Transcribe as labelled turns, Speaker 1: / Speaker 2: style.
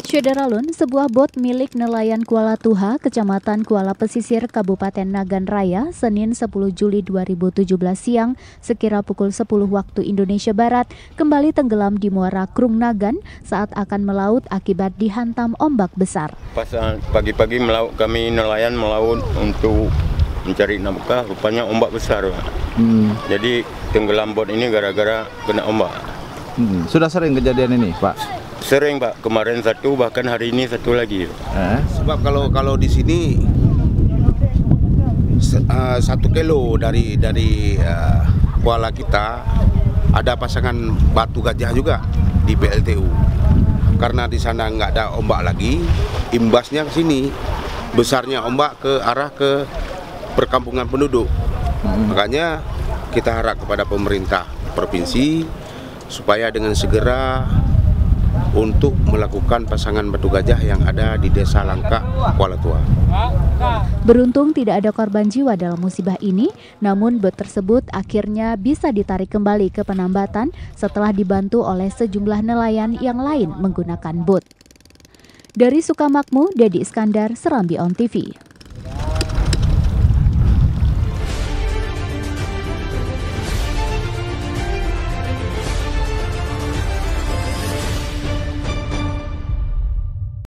Speaker 1: Syederalun, sebuah bot milik nelayan Kuala Tuha, Kecamatan Kuala Pesisir, Kabupaten Nagan Raya, Senin 10 Juli 2017 siang, sekira pukul 10 waktu Indonesia Barat, kembali tenggelam di Muara Krung Nagan saat akan melaut akibat dihantam ombak besar.
Speaker 2: Pas pagi-pagi kami nelayan melaut untuk mencari nafkah, rupanya ombak besar. Jadi tenggelam bot ini gara-gara kena ombak.
Speaker 3: Sudah sering kejadian ini, Pak?
Speaker 2: Sering, Pak. Kemarin satu, bahkan hari ini satu lagi.
Speaker 4: Sebab kalau di sini 1 kilo dari Kuala kita ada pasangan batu gajah juga di PLTU. Karena di sana nggak ada ombak lagi, imbasnya ke sini besarnya ombak ke arah ke perkampungan penduduk. Makanya kita harap kepada pemerintah provinsi supaya dengan segera untuk melakukan pasangan batu gajah yang ada di Desa Langka, Kuala Tuha.
Speaker 1: Beruntung tidak ada korban jiwa dalam musibah ini, namun bot tersebut akhirnya bisa ditarik kembali ke penambatan setelah dibantu oleh sejumlah nelayan yang lain menggunakan bot. Dari Sukamakmur, Dedi Iskandar, Serambi On TV.